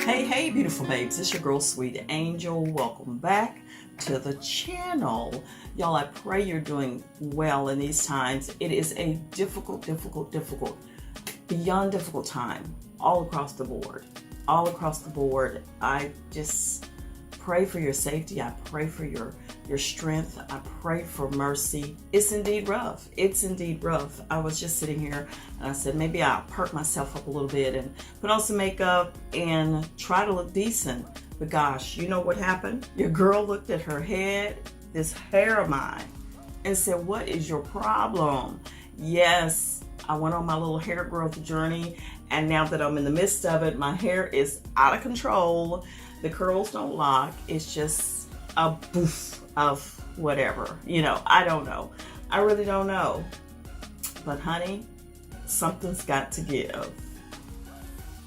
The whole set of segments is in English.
Hey, beautiful babes, it's your girl, Sweet Angel. Welcome back to the channel. Y'all, I pray you're doing well in these times. It is a difficult, beyond difficult time all across the board. All across the board. I just pray for your safety. I pray for your strength. I pray for mercy. It's indeed rough. It's indeed rough. I was just sitting here and I said, maybe I'll perk myself up a little bit and put on some makeup and try to look decent. But gosh, you know what happened? Your girl looked at her head, this hair of mine, and said, what is your problem? Yes, I went on my little hair growth journey, and now that I'm in the midst of it, my hair is out of control. The curls don't lock. It's just a boof of whatever. I don't know. I really don't know. But honey, something's got to give.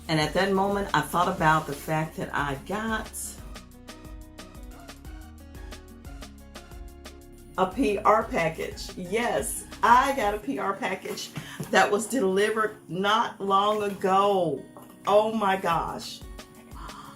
And at that moment, I thought about the fact that I got a PR package. Yes, I got a PR package that was delivered not long ago. Oh my gosh.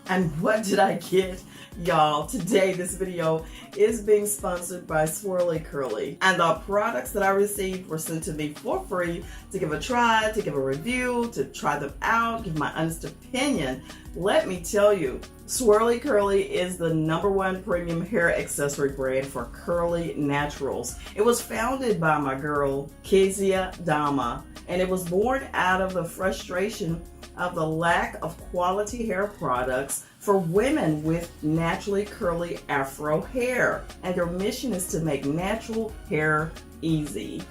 And what did I get? Y'all, today this video is being sponsored by SwirlyCurly, and the products that I received were sent to me for free to give a try, to give a review, to try them out, give my honest opinion. Let me tell you, SwirlyCurly is the #1 premium hair accessory brand for curly naturals. It was founded by my girl Kezia Dama, and it was born out of the frustration of the lack of quality hair products for women with naturally curly afro hair. And their mission is to make natural hair easy.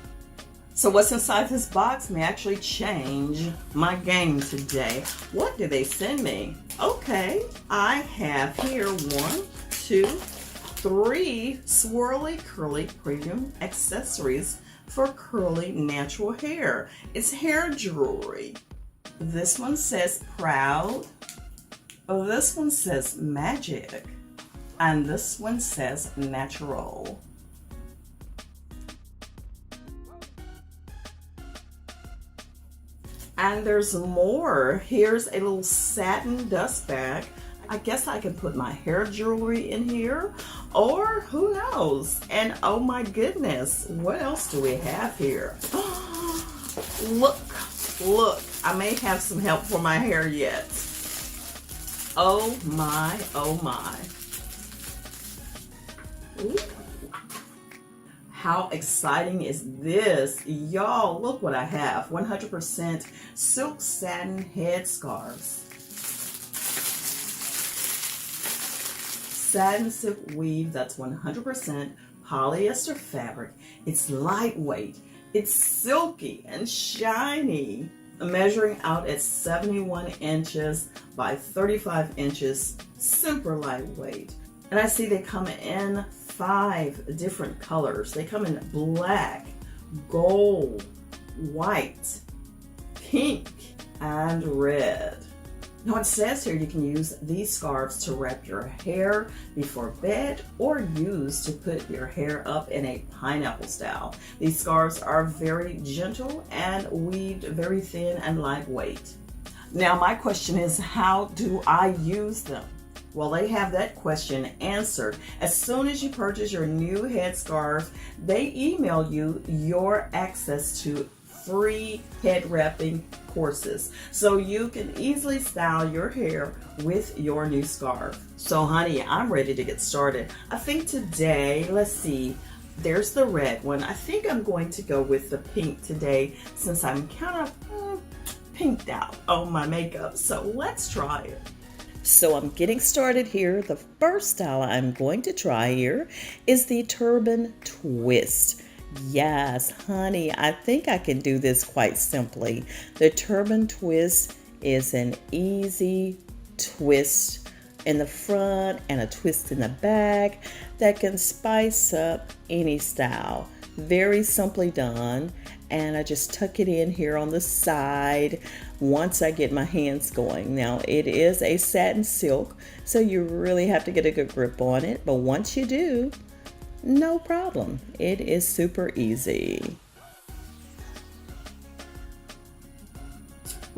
So what's inside this box may actually change my game today. What did they send me? Okay, I have here 1, 2, 3 SwirlyCurly premium accessories for curly natural hair. It's hair jewelry. This one says proud. This one says magic. And this one says natural. And there's more. Here's a little satin dust bag. I guess I can put my hair jewelry in here, or who knows? And oh my goodness, what else do we have here? Look, I may have some help for my hair yet. Oh my. Ooh. How exciting is this? Y'all, look what I have. 100% silk satin headscarves. Satin-Silk weave that's 100% polyester fabric. It's lightweight. It's silky and shiny, measuring out at 71 inches by 35 inches, super lightweight. And I see they come in 5 different colors. They come in black, gold, white, pink, and red. Now it says here you can use these scarves to wrap your hair before bed or use to put your hair up in a pineapple style. These scarves are very gentle and weaved very thin and lightweight. Now my question is, how do I use them? Well, they have that question answered. As soon as you purchase your new headscarf, they email you your access to free head wrapping courses, so you can easily style your hair with your new scarf. So honey, I'm ready to get started. I think today, let's see, there's the red one. I think I'm going to go with the pink today since I'm kind of pinked out on my makeup. So let's try it. So I'm getting started here. The first style I'm going to try here is the turban twist. Yes, honey, I think I can do this quite simply. The turban twist is an easy twist in the front and a twist in the back that can spice up any style. Very simply done. And I just tuck it in here on the side once I get my hands going. Now it is a satin silk, so you really have to get a good grip on it. But once you do, no problem. It is super easy.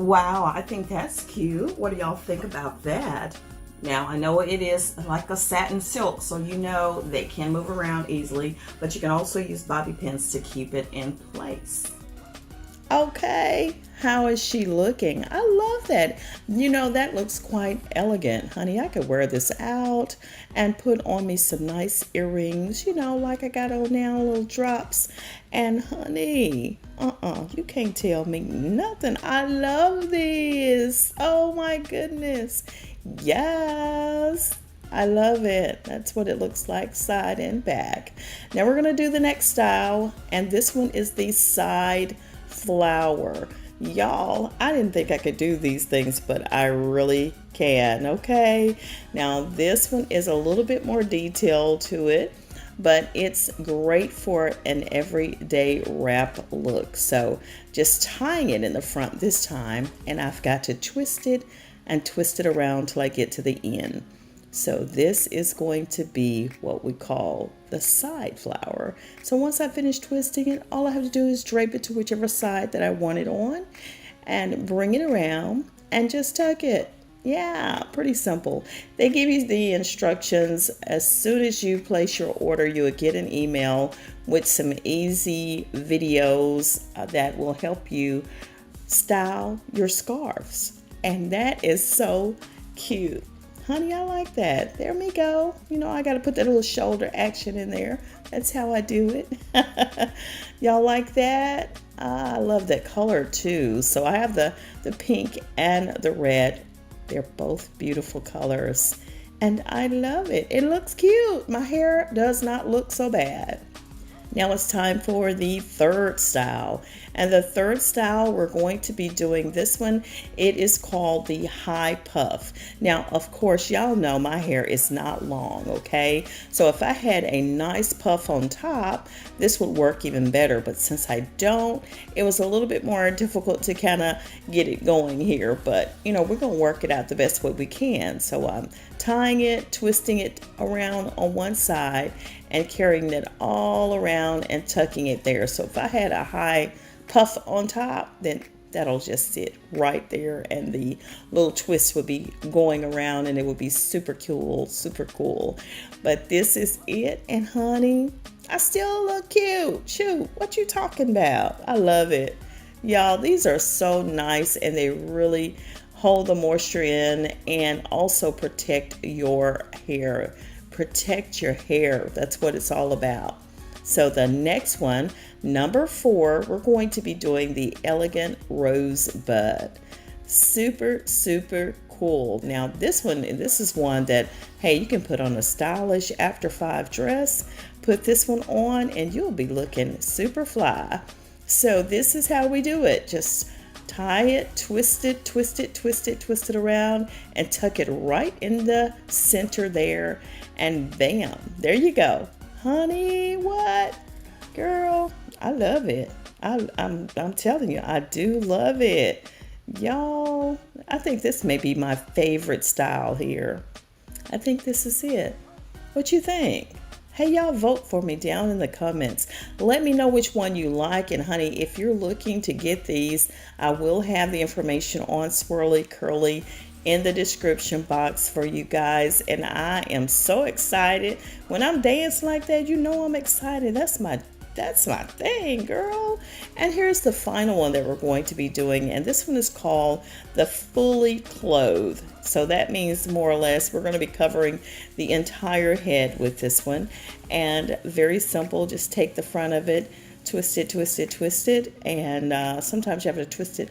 Wow, I think that's cute. What do y'all think about that? Now, I know it is like a satin silk, so you know they can move around easily, but you can also use bobby pins to keep it in place. Okay, how is she looking? I love that. You know, that looks quite elegant. Honey, I could wear this out and put on me some nice earrings, you know, like I got on now, little drops. And honey, you can't tell me nothing. I love this. Oh my goodness. Yes. I love it. That's what it looks like side and back. Now we're going to do the next style, and this one is the side flower. Y'all, I didn't think I could do these things, but I really can. Okay, now this one is a little bit more detail to it, but it's great for an everyday wrap look. So just tying it in the front this time, and I've got to twist it and twist it around till I get to the end. So this is going to be what we call the side flower. So once I finish twisting it, all I have to do is drape it to whichever side that I want it on and bring it around and just tuck it. Yeah, pretty simple. They give you the instructions. As soon as you place your order, you will get an email with some easy videos that will help you style your scarves. And that is so cute. Honey, I like that. There we go. You know, I got to put that little shoulder action in there. That's how I do it. Y'all like that? I love that color too. So I have the pink and the red. They're both beautiful colors. And I love it. It looks cute. My hair does not look so bad. Now it's time for the third style. And the third style, we're going to be doing this one. It is called the high puff. Now, of course, y'all know my hair is not long, okay? So if I had a nice puff on top, this would work even better. But since I don't, it was a little bit more difficult to kind of get it going here. But, you know, we're going to work it out the best way we can. So I'm tying it, twisting it around on one side, and carrying it all around and tucking it there. So if I had a high puff on top, then that'll just sit right there, and the little twist would be going around, and it would be super cool, super cool. But this is it, and honey, I still look cute. Shoot, what you talking about? I love it. Y'all, these are so nice, and they really hold the moisture in and also protect your hair. Protect your hair. That's what it's all about. So the next one, number 4, we're going to be doing the Elegant Rosebud. Super, super cool. Now this is one that, hey, you can put on a stylish after 5 dress. Put this one on and you'll be looking super fly. So this is how we do it. Just tie it, twist it, twist it, twist it, twist it around, and tuck it right in the center there, and bam, there you go. Honey, what? Girl, I love it. I'm telling you, I do love it. Y'all, I think this may be my favorite style here. I think this is it. What you think? Hey, y'all, vote for me down in the comments. Let me know which one you like. And honey, if you're looking to get these, I will have the information on SwirlyCurly in the description box for you guys. And I am so excited. When I'm dancing like that, you know I'm excited. That's my thing, girl. And here's the final one that we're going to be doing, and this one is called the Fully Clothed. So that means more or less we're going to be covering the entire head with this one. And very simple, just take the front of it, twist it, twist it, twist it, and sometimes you have to twist it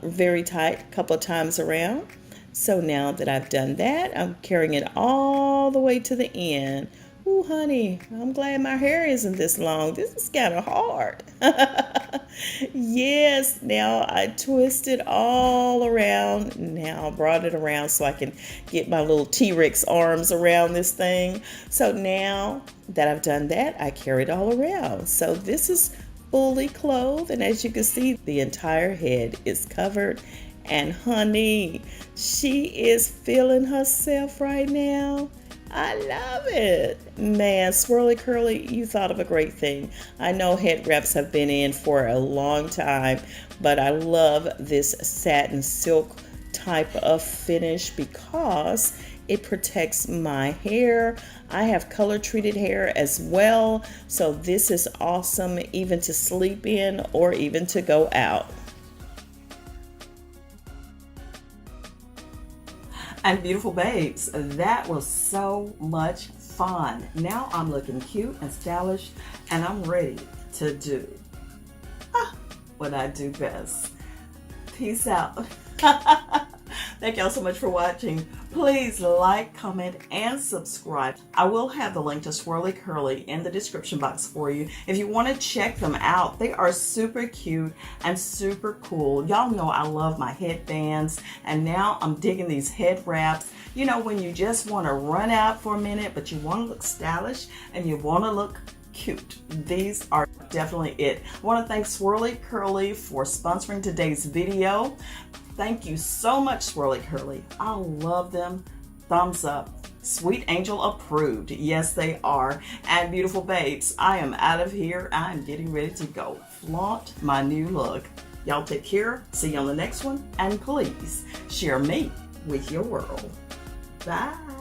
very tight a couple of times around. So now that I've done that, I'm carrying it all the way to the end. Ooh, honey, I'm glad my hair isn't this long. This is kind of hard. Yes, now I twist it all around. Now I brought it around so I can get my little T-Rex arms around this thing. So now that I've done that, I carry it all around. So this is fully clothed, and as you can see, the entire head is covered. And honey, she is feeling herself right now. I love it. Man, SwirlyCurly, you thought of a great thing. I know head wraps have been in for a long time, but I love this satin silk type of finish because it protects my hair. I have color treated hair as well, so this is awesome even to sleep in or even to go out. And beautiful babes, that was so much fun. Now I'm looking cute and stylish, and I'm ready to do what I do best. Peace out. Thank y'all so much for watching. Please like, comment, and subscribe. I will have the link to SwirlyCurly in the description box for you if you want to check them out. They are super cute and super cool. Y'all know I love my headbands, and now I'm digging these head wraps. You know, when you just want to run out for a minute, but you want to look stylish and you want to look cute. These are definitely it. I want to thank SwirlyCurly for sponsoring today's video. Thank you so much, SwirlyCurly. I love them. Thumbs up. Sweet Angel approved. Yes, they are. And beautiful babes, I am out of here. I'm getting ready to go flaunt my new look. Y'all take care. See you on the next one. And please share me with your world. Bye.